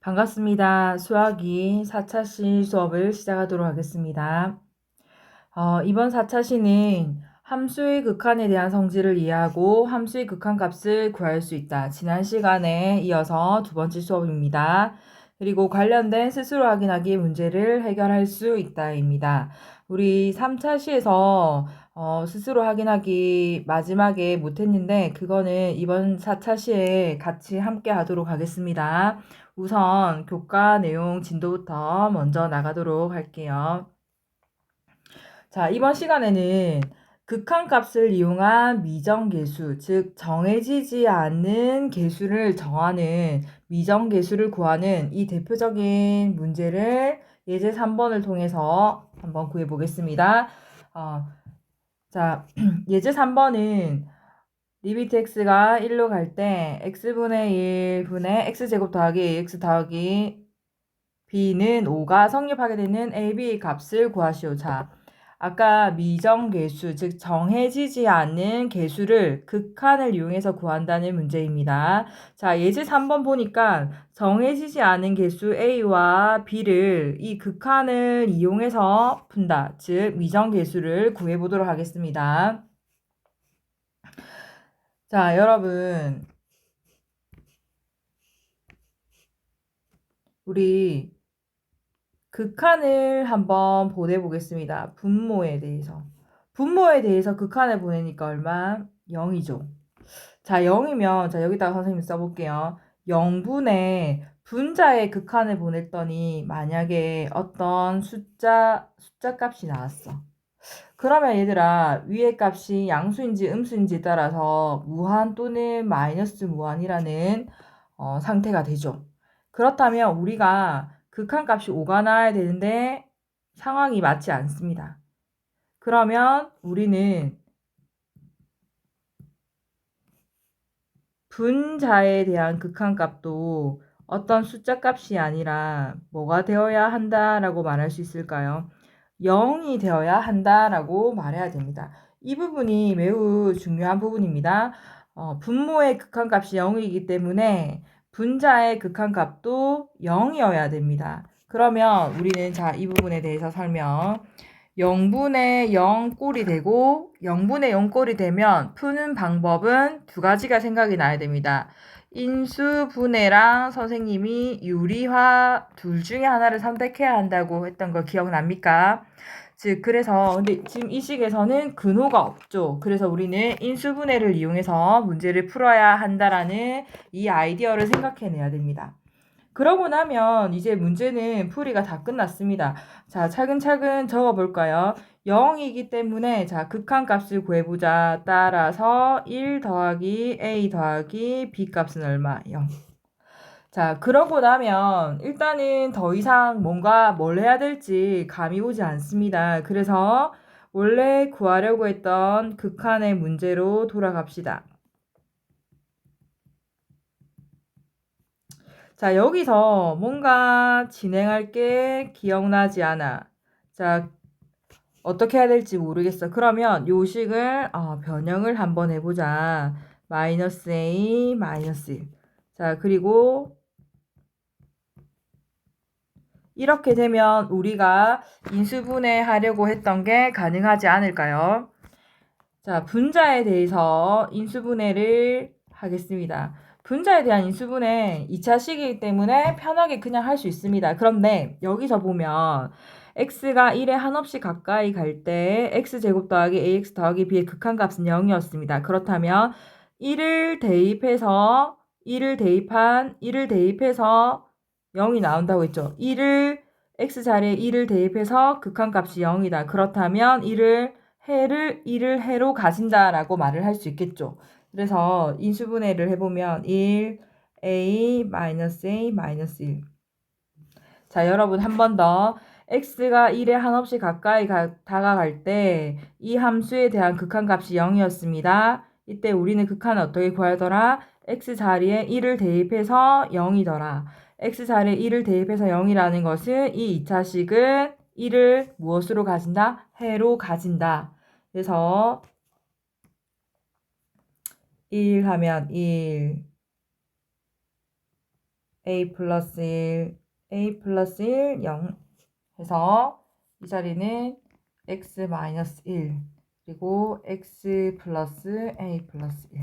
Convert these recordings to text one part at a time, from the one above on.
반갑습니다. 수학이 4차시 수업을 시작하도록 하겠습니다. 이번 4차시는 함수의 극한에 대한 성질을 이해하고 함수의 극한값을 구할 수 있다. 지난 시간에 이어서 두 번째 수업입니다. 그리고 관련된 스스로 확인하기 문제를 해결할 수 있다입니다. 우리 3차시에서 스스로 확인하기 마지막에 못했는데 그거는 이번 4차시에 같이 함께 하도록 하겠습니다. 우선 교과 내용 진도부터 먼저 나가도록 할게요. 자, 이번 시간에는 극한값을 이용한 미정계수, 즉 정해지지 않는 계수를 정하는 미정계수를 구하는 이 대표적인 문제를 예제 3번을 통해서 한번 구해 보겠습니다. 자, 예제 3번은 리미트 x가 1로 갈 때 x분의 1분의 x제곱 더하기 ax 더하기 b는 5가 성립하게 되는 a, b 값을 구하시오. 자, 아까 미정계수, 즉 정해지지 않는 계수를 극한을 이용해서 구한다는 문제입니다. 자, 예제 3번 보니까 정해지지 않은 계수 a와 b를 이 극한을 이용해서 푼다. 즉 미정계수를 구해보도록 하겠습니다. 자, 여러분 우리 극한을 한번 보내보겠습니다. 분모에 대해서. 분모에 대해서 극한을 보내니까 얼마? 0이죠. 자, 0이면 자 여기다가 선생님 써볼게요. 0분의 분자의 극한을 보냈더니 만약에 어떤 숫자 값이 나왔어. 그러면 얘들아 위의 값이 양수인지 음수인지에 따라서 무한 또는 마이너스 무한이라는 상태가 되죠. 그렇다면 우리가 극한값이 5가 나와야 되는데 상황이 맞지 않습니다. 그러면 우리는 분자에 대한 극한값도 어떤 숫자 값이 아니라 뭐가 되어야 한다라고 말할 수 있을까요? 0이 되어야 한다라고 말해야 됩니다. 이 부분이 매우 중요한 부분입니다. 분모의 극한값이 0이기 때문에 분자의 극한값도 0이어야 됩니다. 그러면 우리는 자, 이 부분에 대해서 설명. 0분의 0꼴이 되고 0분의 0꼴이 되면 푸는 방법은 두 가지가 생각이 나야 됩니다. 인수분해랑 선생님이 유리화 둘 중에 하나를 선택해야 한다고 했던 거 기억납니까? 즉 그래서 근데 지금 이 식에서는 근호가 없죠. 그래서 우리는 인수분해를 이용해서 문제를 풀어야 한다라는 이 아이디어를 생각해내야 됩니다. 그러고 나면 이제 문제는 풀이가 다 끝났습니다. 자, 차근차근 적어볼까요? 0이기 때문에 자, 극한값을 구해보자. 따라서 1 더하기 a 더하기 b 값은 얼마? 0. 자, 그러고 나면 일단은 더 이상 뭔가 뭘 해야 될지 감이 오지 않습니다. 그래서 원래 구하려고 했던 극한의 문제로 돌아갑시다. 자, 여기서 뭔가 진행할 게 기억나지 않아. 자, 어떻게 해야 될지 모르겠어. 그러면 요식을 변형을 한번 해보자. 마이너스 a 마이너스 1. 자, 그리고 이렇게 되면 우리가 인수분해 하려고 했던 게 가능하지 않을까요? 자, 분자에 대해서 인수분해를 하겠습니다. 분자에 대한 인수분해 2차식이기 때문에 편하게 그냥 할 수 있습니다. 그런데 여기서 보면 x가 1에 한없이 가까이 갈 때 x제곱 더하기 ax 더하기 b의 극한값은 0이었습니다. 그렇다면 1을 대입해서 1을 대입해서 0이 나온다고 했죠. 1을 x자리에 1을 대입해서 극한값이 0이다. 그렇다면 1을 해로 가진다라고 말을 할 수 있겠죠. 그래서 인수분해를 해보면 1, a, a, 1. 자, 여러분 한 번 더. x가 1에 한없이 가까이 다가갈 때 이 함수에 대한 극한값이 0이었습니다. 이때 우리는 극한을 어떻게 구하더라? x 자리에 1을 대입해서 0이더라. x 자리에 1을 대입해서 0이라는 것은 이 2차식은 1을 무엇으로 가진다? 해로 가진다. 그래서 1 하면 1, a 플러스 1, a 플러스 1, 0 해서 이 자리는 x 마이너스 1 그리고 x 플러스 a 플러스 1.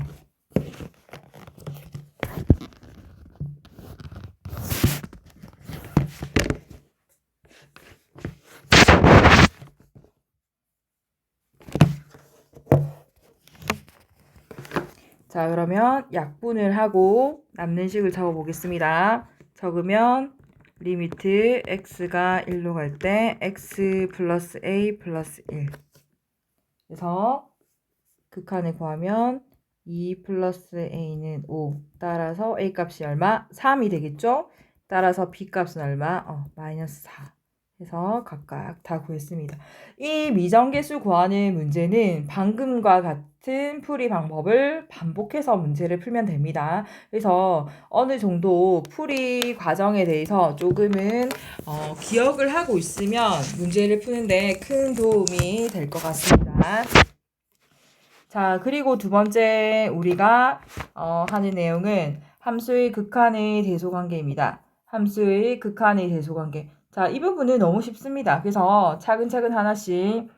자, 그러면 약분을 하고 남는 식을 적어보겠습니다. 적으면 리미트 x가 1로 갈 때 x 플러스 a 플러스 1. 그래서 극한을 구하면 2 플러스 a는 5. 따라서 a 값이 얼마? 3이 되겠죠? 따라서 b 값은 얼마? 마이너스 4. 해서 각각 다 구했습니다. 이 미정계수 구하는 문제는 방금과 같은 풀이 방법을 반복해서 문제를 풀면 됩니다. 그래서 어느 정도 풀이 과정에 대해서 조금은 기억을 하고 있으면 문제를 푸는데 큰 도움이 될 것 같습니다. 자, 그리고 두 번째 우리가 하는 내용은 함수의 극한의 대소관계입니다. 함수의 극한의 대소관계. 자, 이 부분은 너무 쉽습니다. 그래서 차근차근 하나씩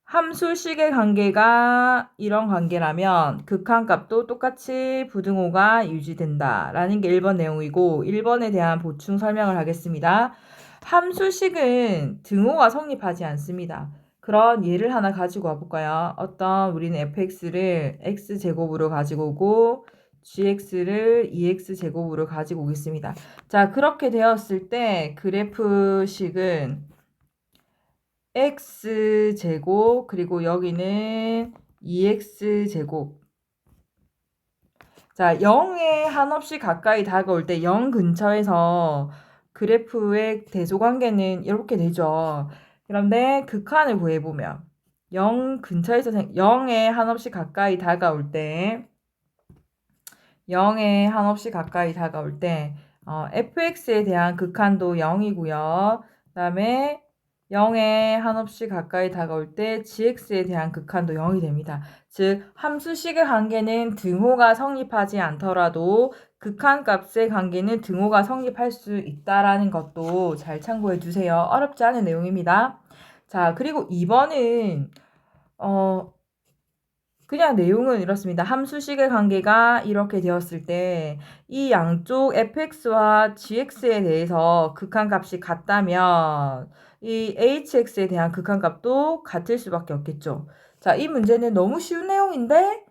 함수식의 관계가 이런 관계라면 극한값도 똑같이 부등호가 유지된다라는 게 1번 내용이고 1번에 대한 보충 설명을 하겠습니다. 함수식은 등호가 성립하지 않습니다. 그런 예를 하나 가지고 와볼까요? 어떤 우리는 fx를 x제곱으로 가지고 오고 gx를 2x제곱으로 가지고 오겠습니다. 자, 그렇게 되었을 때 그래프식은 x제곱 그리고 여기는 2x제곱. 자, 0에 한없이 가까이 다가올 때 0 근처에서 그래프의 대소관계는 이렇게 되죠. 그런데 극한을 구해보면 0 근처에서 0에 한없이 가까이 다가올 때 0에 한없이 가까이 다가올 때 fx에 대한 극한도 0이고요. 그 다음에 0에 한없이 가까이 다가올 때 gx에 대한 극한도 0이 됩니다. 즉 함수식의 관계는 등호가 성립하지 않더라도 극한값의 관계는 등호가 성립할 수 있다라는 것도 잘 참고해 주세요. 어렵지 않은 내용입니다. 자, 그리고 2번은 그냥 내용은 이렇습니다. 함수식의 관계가 이렇게 되었을 때 이 양쪽 fx와 gx에 대해서 극한값이 같다면 이 hx에 대한 극한값도 같을 수밖에 없겠죠. 자, 이 문제는 너무 쉬운 내용인데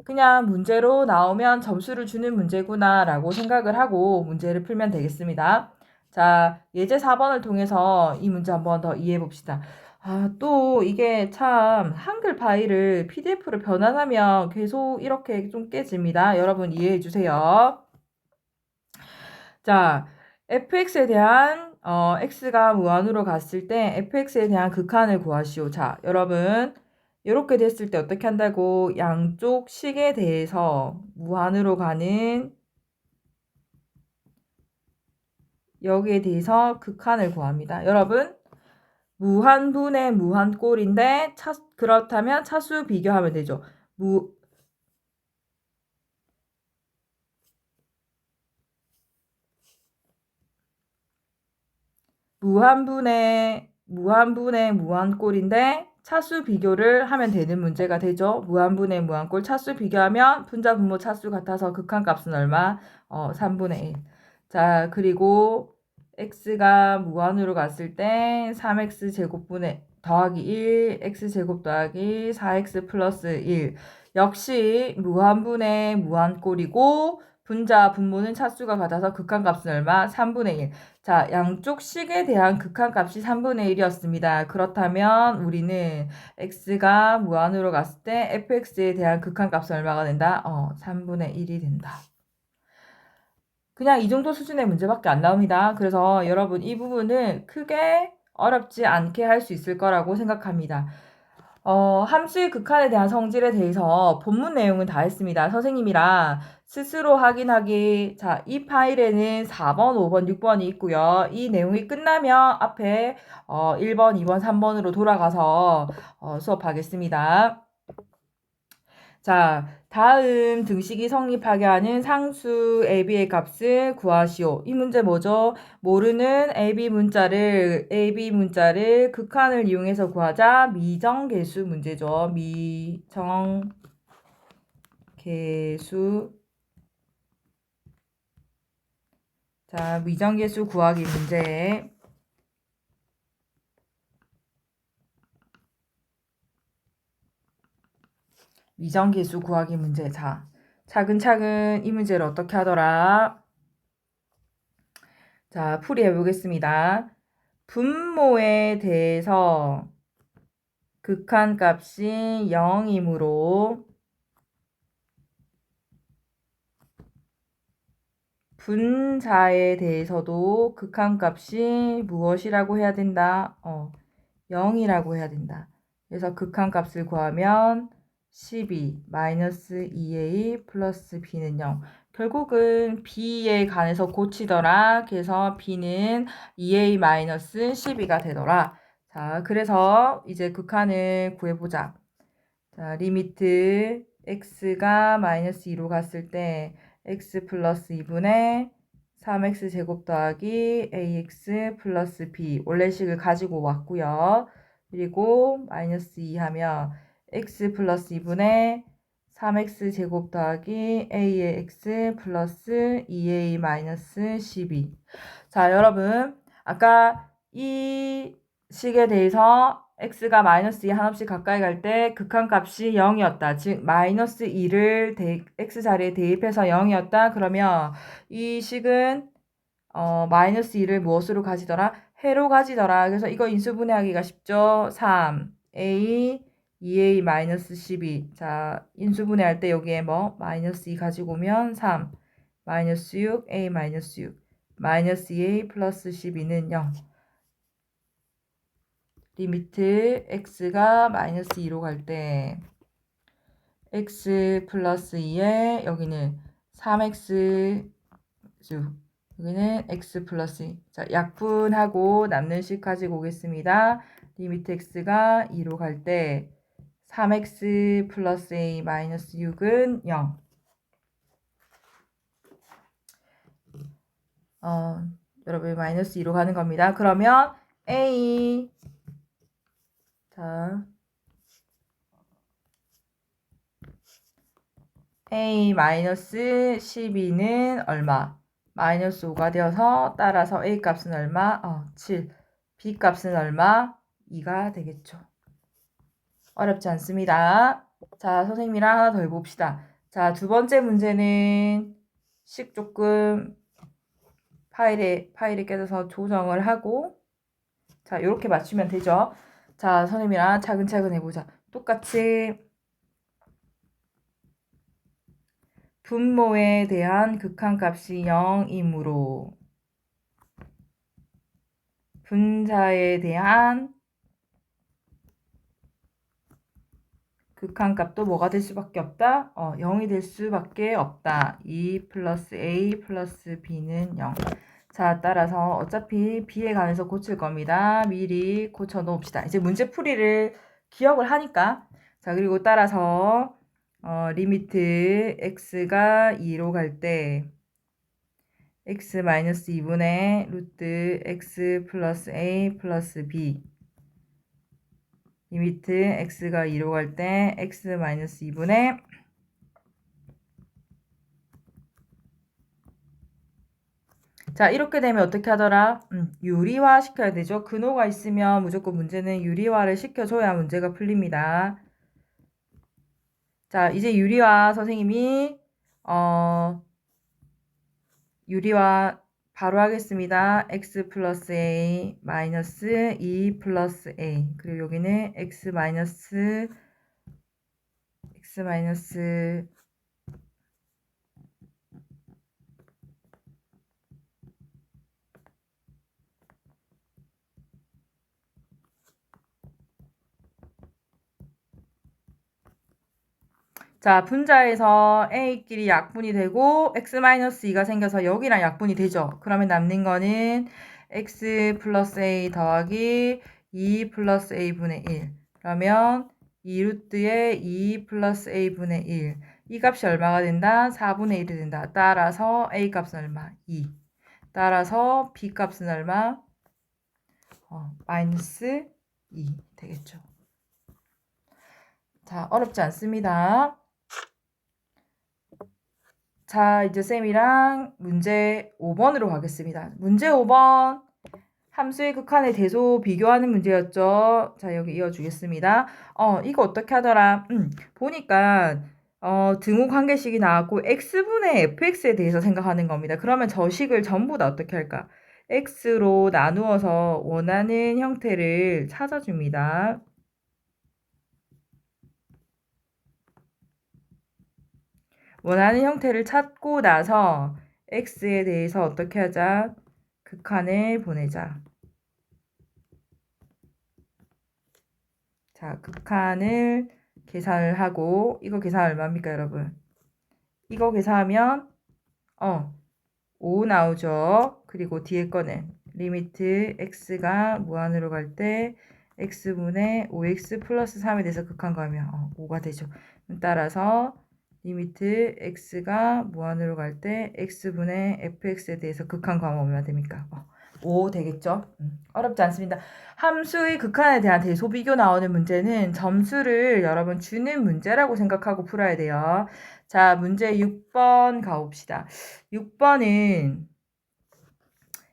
그냥 문제로 나오면 점수를 주는 문제구나 라고 생각을 하고 문제를 풀면 되겠습니다. 자, 예제 4번을 통해서 이 문제 한번 더 이해해 봅시다. 또 이게 참 한글 파일을 PDF로 변환하면 계속 이렇게 좀 깨집니다. 여러분 이해해 주세요. 자, fx에 대한 x가 무한으로 갔을 때 fx에 대한 극한을 구하시오. 자, 여러분 이렇게 됐을 때 어떻게 한다고? 양쪽 식에 대해서 무한으로 가는 여기에 대해서 극한을 구합니다. 여러분 무한분의 무한꼴인데 그렇다면 차수 비교하면 되죠. 무한분의 무한꼴인데 차수 비교를 하면 되는 문제가 되죠. 무한분의 무한꼴 차수 비교하면 분자 분모 차수 같아서 극한값은 얼마? 3분의 1. 자, 그리고 x가 무한으로 갔을 때 3x 제곱분의 더하기 1, x제곱 더하기 4x 플러스 1. 역시 무한분의 무한꼴이고 분자 분모는 차수가 같아서 극한값은 얼마? 3분의 1. 자, 양쪽 식에 대한 극한값이 3분의 1이었습니다. 그렇다면 우리는 x가 무한으로 갔을 때 fx에 대한 극한값은 얼마가 된다? 3분의 1이 된다. 그냥 이 정도 수준의 문제밖에 안 나옵니다. 그래서 여러분 이 부분은 크게 어렵지 않게 할 수 있을 거라고 생각합니다. 함수의 극한에 대한 성질에 대해서 본문 내용은 다 했습니다. 선생님이랑 스스로 확인하기. 자, 이 파일에는 4번, 5번, 6번이 있고요. 이 내용이 끝나면 앞에 1번, 2번, 3번으로 돌아가서 수업하겠습니다. 자, 다음 등식이 성립하게 하는 상수 AB의 값을 구하시오. 이 문제 뭐죠? 모르는 AB 문자를 극한을 이용해서 구하자. 미정계수 문제죠. 미정계수. 자, 미정계수 구하기 문제. 미정계수 구하기 문제. 자, 차근차근 이 문제를 어떻게 하더라? 자, 풀이해 보겠습니다. 분모에 대해서 극한값이 0이므로 분자에 대해서도 극한값이 무엇이라고 해야 된다? 0이라고 해야 된다. 그래서 극한값을 구하면 12 마이너스 2a 플러스 b는 0. 결국은 b에 관해서 고치더라. 그래서 b는 2a 마이너스 12가 되더라. 자, 그래서 이제 극한을 구해보자. 자, 리미트 x가 마이너스 2로 갔을 때 x 플러스 2분의 3x 제곱 더하기 ax 플러스 b 원래식을 가지고 왔고요. 그리고 마이너스 2 하면 x 플러스 2분의 3x 제곱 더하기 a의 x 플러스 2a 마이너스 12. 자, 여러분 아까 이 식에 대해서 x가 마이너스 2 한없이 가까이 갈 때 극한값이 0이었다. 즉 마이너스 2를 x 자리에 대입해서 0이었다. 그러면 이 식은 마이너스 2를 무엇으로 가지더라? 해로 가지더라. 그래서 이거 인수분해하기가 쉽죠. 3 a 2a 마이너스 12. 자, 인수분해할 때 여기에 마이너스 2 가지고 오면 3 마이너스 6 a 마이너스 6 마이너스 2a 플러스 12는 0. 리미트 x가 마이너스 2로 갈 때 x 플러스 2에 여기는 3x 여기는 x 플러스 2. 자, 약분하고 남는 식 가지고 오겠습니다. 리미트 x가 2로 갈 때 3x 플러스 a 마이너스 6은 0. 여러분 마이너스 2로 가는 겁니다. 그러면 a 자 a 마이너스 12는 얼마? 마이너스 5가 되어서 따라서 a 값은 얼마? 7. b 값은 얼마? 2가 되겠죠. 어렵지 않습니다. 자, 선생님이랑 하나 더 해봅시다. 자, 두 번째 문제는 식 조금 파일에 깨져서 조정을 하고 자, 이렇게 맞추면 되죠. 자, 선생님이랑 차근차근 해보자. 똑같이 분모에 대한 극한값이 0이므로 분자에 대한 극한값도 뭐가 될 수밖에 없다? 0이 될 수밖에 없다. 2 플러스 a 플러스 b는 0. 자, 따라서 어차피 b에 관해서 고칠 겁니다. 미리 고쳐 놓읍시다. 이제 문제 풀이를 기억을 하니까. 자, 그리고 따라서 리미트 x가 2로 갈 때 x 마이너스 2분의 루트 x 플러스 a 플러스 b 리미트 x가 2로 갈 때 x 마이너스 2분의 자, 이렇게 되면 어떻게 하더라? 유리화 시켜야 되죠. 근호가 있으면 무조건 문제는 유리화를 시켜줘야 문제가 풀립니다. 자, 이제 유리화 선생님이 유리화 바로 하겠습니다. x 플러스 a 마이너스 2 플러스 a 그리고 여기는 x 마이너스 자, 분자에서 a끼리 약분이 되고 x-2가 생겨서 여기랑 약분이 되죠. 그러면 남는 거는 x 플러스 a 더하기 2 플러스 a분의 1. 그러면 2루트의 2 플러스 a분의 1. 이 값이 얼마가 된다? 4분의 1이 된다. 따라서 a 값은 얼마? 2. 따라서 b 값은 얼마? 마이너스 2 되겠죠. 자, 어렵지 않습니다. 자, 이제 쌤이랑 문제 5번으로 가겠습니다. 문제 5번. 함수의 극한의 대소 비교하는 문제였죠. 자, 여기 이어주겠습니다. 이거 어떻게 하더라? 보니까 등호 관계식이 나왔고 x분의 fx에 대해서 생각하는 겁니다. 그러면 저 식을 전부 다 어떻게 할까? x로 나누어서 원하는 형태를 찾아줍니다. 원하는 형태를 찾고 나서 x에 대해서 어떻게 하자? 극한을 보내자. 자, 극한을 계산을 하고, 이거 계산 얼마입니까, 여러분? 이거 계산하면 5 나오죠. 그리고 뒤에 거는 리미트 x가 무한으로 갈 때 x분의 5x 플러스 3에 대해서 극한 거하면 5가 되죠. 따라서 리미트 x가 무한으로 갈 때 x분의 fx에 대해서 극한 거 얼마 됩니까? 5 되겠죠? 어렵지 않습니다. 함수의 극한에 대한 대소 비교 나오는 문제는 점수를 여러분 주는 문제라고 생각하고 풀어야 돼요. 자, 문제 6번 가봅시다. 6번은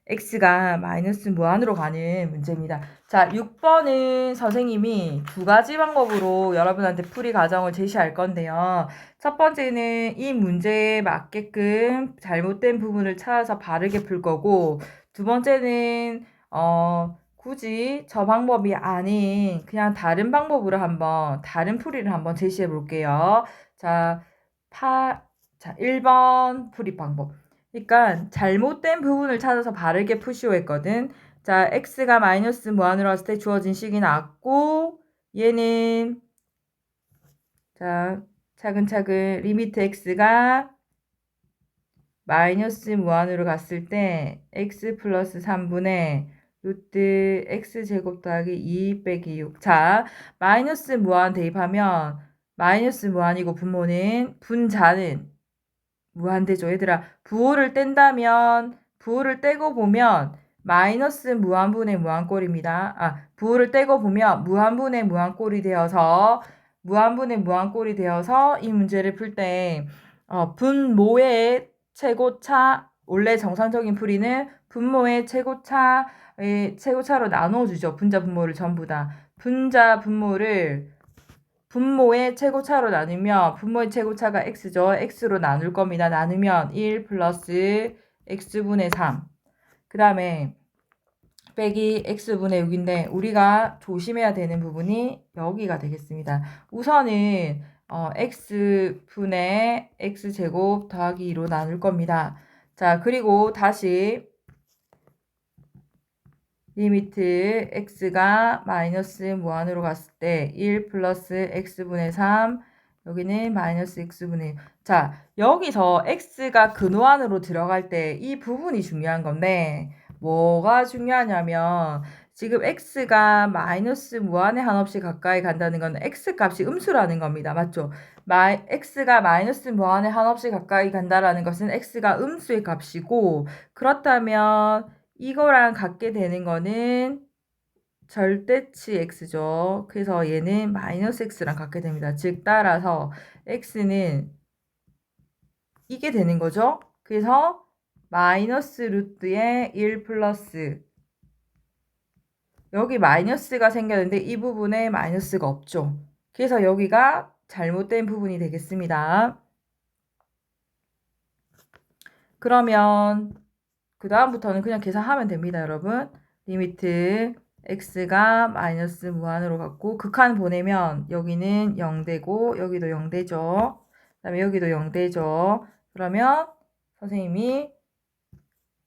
x가 마이너스 무한으로 가는 문제입니다. 자, 6번은 선생님이 두 가지 방법으로 여러분한테 풀이 과정을 제시할 건데요. 첫 번째는 이 문제에 맞게끔 잘못된 부분을 찾아서 바르게 풀 거고, 두 번째는 굳이 저 방법이 아닌 그냥 다른 방법으로 한번 다른 풀이를 한번 제시해 볼게요. 자, 1번 풀이 방법. 그러니까 잘못된 부분을 찾아서 바르게 푸시오 했거든. 자, x가 마이너스 무한으로 왔을 때 주어진 식이 나왔고, 얘는 자, 차근차근 리미트 x가 마이너스 무한으로 갔을 때 x 플러스 3분의 루트 x제곱 더하기 2 빼기 6. 자, 마이너스 무한 대입하면 마이너스 무한이고 분모는 분자는 무한대죠. 얘들아, 부호를 뗀다면 부호를 떼고 보면 마이너스 무한분의 무한꼴입니다. 부호를 떼고 보면 무한분의 무한꼴이 되어서 이 문제를 풀 때 분모의 최고차, 원래 정상적인 풀이는 분모의 최고차로 나눠주죠. 분자 분모를 전부 다. 분자 분모를 분모의 최고차로 나누면 분모의 최고차가 x죠. x로 나눌 겁니다. 나누면 1 플러스 x분의 3. 그 다음에 빼기 x분의 6인데 우리가 조심해야 되는 부분이 여기가 되겠습니다. 우선은 x분의 x제곱 더하기 2로 나눌 겁니다. 자, 그리고 다시 리미트 x가 마이너스 무한으로 갔을 때 1 플러스 x분의 3, 여기는 마이너스 x분의 1. 자, 여기서 x가 근호안으로 들어갈 때 이 부분이 중요한 건데 뭐가 중요하냐면 지금 x가 마이너스 무한에 한없이 가까이 간다는 건 x값이 음수라는 겁니다. 맞죠? x가 마이너스 무한에 한없이 가까이 간다라는 것은 x가 음수의 값이고, 그렇다면 이거랑 같게 되는 거는 절대치 x죠. 그래서 얘는 마이너스 x랑 같게 됩니다. 즉 따라서 x는 이게 되는 거죠. 그래서 마이너스 루트의 1 플러스 여기 마이너스가 생겼는데 이 부분에 마이너스가 없죠. 그래서 여기가 잘못된 부분이 되겠습니다. 그러면 그 다음부터는 그냥 계산하면 됩니다, 여러분. 리미트 x가 마이너스 무한으로 갔고 극한 보내면 여기는 0되고 여기도 0되죠. 그 다음에 여기도 0되죠. 그러면 선생님이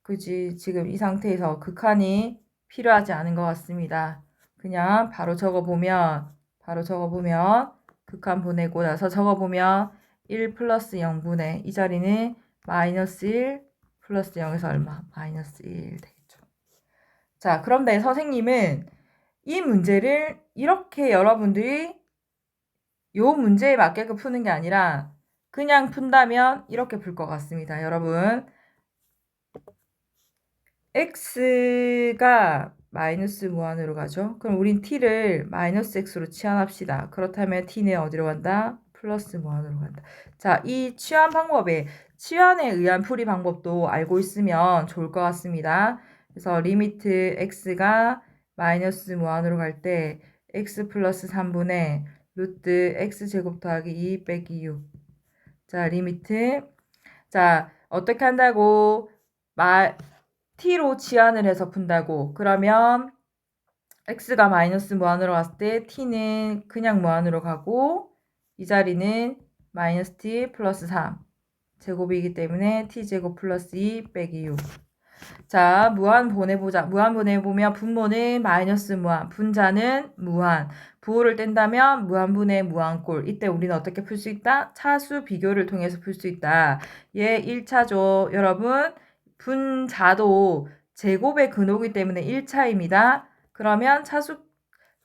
굳이 지금 이 상태에서 극한이 필요하지 않은 것 같습니다. 그냥 바로 적어보면 극한 보내고 나서 적어보면 1 플러스 0분의 이 자리는 마이너스 1 플러스 0에서 얼마? 마이너스 1 되겠죠. 자, 그런데 선생님은 이 문제를 이렇게 여러분들이 요 문제에 맞게끔 푸는 게 아니라 그냥 푼다면 이렇게 풀 것 같습니다. 여러분, x가 마이너스 무한으로 가죠. 그럼 우린 t를 마이너스 x로 치환합시다. 그렇다면 t는 어디로 간다? 플러스 무한으로 간다. 자, 이 치환 방법에 치환에 의한 풀이 방법도 알고 있으면 좋을 것 같습니다. 그래서 리미트 x가 마이너스 무한으로 갈 때 x 플러스 3분의 루트 x제곱 더하기 2 빼기 6. 자, 리미트. 자, 어떻게 한다고? t로 치환을 해서 푼다고. 그러면 x가 마이너스 무한으로 갔을 때 t는 그냥 무한으로 가고 이 자리는 마이너스 t 플러스 3 제곱이기 때문에 t제곱 플러스 2 빼기 6. 자, 무한 보내보자. 무한 보내보면 분모는 마이너스 무한, 분자는 무한. 부호를 뗀다면 무한분의 무한꼴. 이때 우리는 어떻게 풀 수 있다? 차수 비교를 통해서 풀 수 있다. 얘 1차죠. 여러분, 분자도 제곱의 근호이기 때문에 1차입니다. 그러면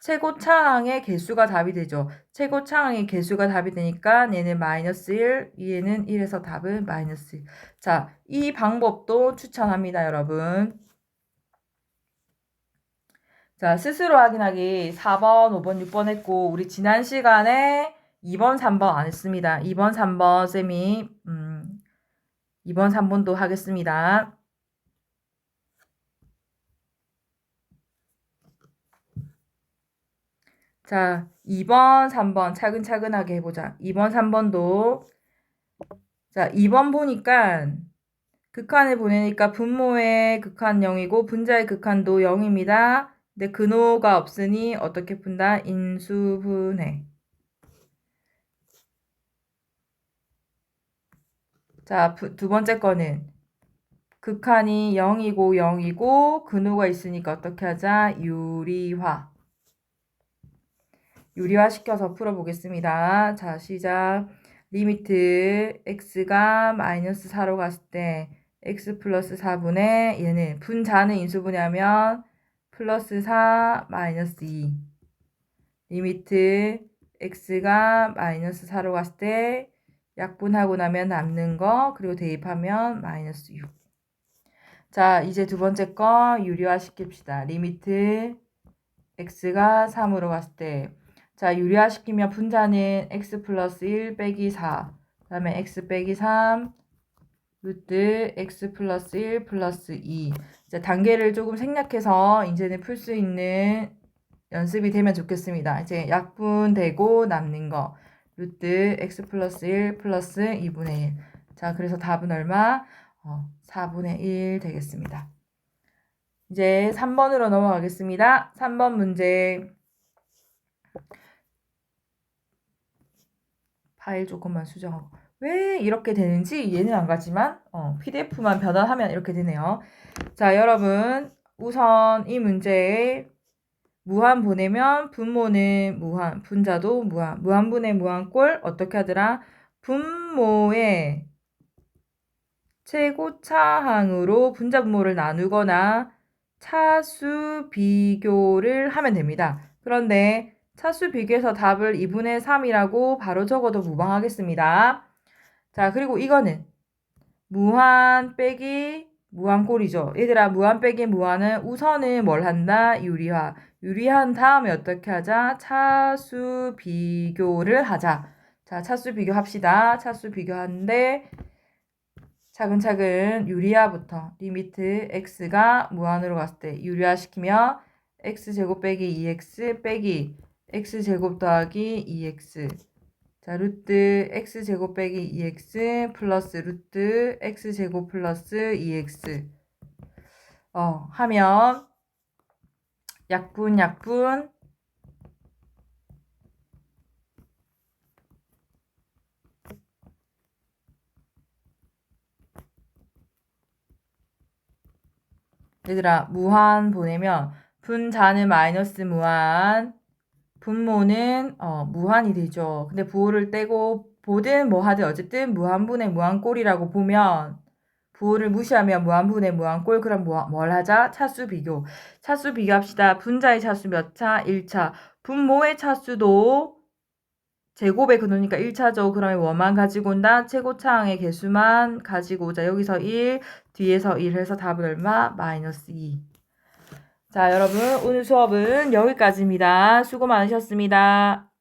최고차항의 개수가 답이 되죠. 최고차항의 개수가 답이 되니까 얘는 마이너스 1, 얘는 1에서 답은 마이너스 1. 자, 이 방법도 추천합니다, 여러분. 자, 스스로 확인하기 4번, 5번, 6번 했고 우리 지난 시간에 2번, 3번 안 했습니다. 2번, 3번 쌤이 2번, 3번도 하겠습니다. 자, 2번, 3번 차근차근하게 해보자. 2번, 3번도 자, 2번 보니까 극한을 보내니까 분모의 극한 0이고 분자의 극한도 0입니다. 근데 근호가 없으니 어떻게 푼다? 인수분해. 자, 두 번째 거는 극한이 0이고 0이고 근호가 있으니까 어떻게 하자? 유리화. 유리화 시켜서 풀어보겠습니다. 자, 시작. 리미트 x가 마이너스 4로 갔을 때 x 플러스 4분의 얘는 분자는 인수분해하면 플러스 4 마이너스 2. 리미트 x가 마이너스 4로 갔을 때 약분하고 나면 남는 거 그리고 대입하면 마이너스 6. 자, 이제 두 번째 거 유리화 시킵시다. 리미트 x가 3으로 갔을 때 자, 유리화 시키면 분자는 x 플러스 1 빼기 4. 그 다음에 x 빼기 3 루트 x 플러스 1 플러스 2. 자, 단계를 조금 생략해서 이제는 풀 수 있는 연습이 되면 좋겠습니다. 이제 약분되고 남는 거. 루트 x 플러스 1 플러스 2분의 1. 자, 그래서 답은 얼마? 4분의 1 되겠습니다. 이제 3번으로 넘어가겠습니다. 3번 문제. 파일 조금만 수정하고. 왜 이렇게 되는지 이해는 안 가지만 PDF만 변환하면 이렇게 되네요. 자, 여러분 우선 이 문제에 무한 보내면 분모는 무한, 분자도 무한, 무한분의 무한꼴 어떻게 하더라? 분모의 최고차항으로 분자 분모를 나누거나 차수 비교를 하면 됩니다. 그런데 차수 비교해서 답을 2분의 3이라고 바로 적어도 무방하겠습니다. 자, 그리고 이거는 무한 빼기 무한꼴이죠. 얘들아, 무한 빼기 무한은 우선은 뭘 한다? 유리화. 유리한 다음에 어떻게 하자? 차수 비교를 하자. 자, 차수 비교합시다. 차수 비교하는데 차근차근 유리화부터 리미트 x가 무한으로 갔을 때 유리화 시키면 x제곱 빼기 2x 빼기 x제곱 더하기 2x 자, 루트 x제곱 빼기 2x 플러스 루트 x제곱 플러스 2x 하면 약분 얘들아 무한 보내면 분자는 마이너스 무한 분모는 무한이 되죠. 근데 부호를 떼고 보든 뭐 하든 어쨌든 무한분의 무한꼴이라고 보면 부호를 무시하면 무한분의 무한꼴 그럼 뭘 하자? 차수 비교. 차수 비교합시다. 분자의 차수 몇 차? 1차. 분모의 차수도 제곱의 근호니까 1차죠. 그러면 뭐만 가지고 온다? 최고차항의 개수만 가지고 오자. 여기서 1, 뒤에서 1 해서 답은 얼마? 마이너스 2. 자, 여러분 오늘 수업은 여기까지입니다. 수고 많으셨습니다.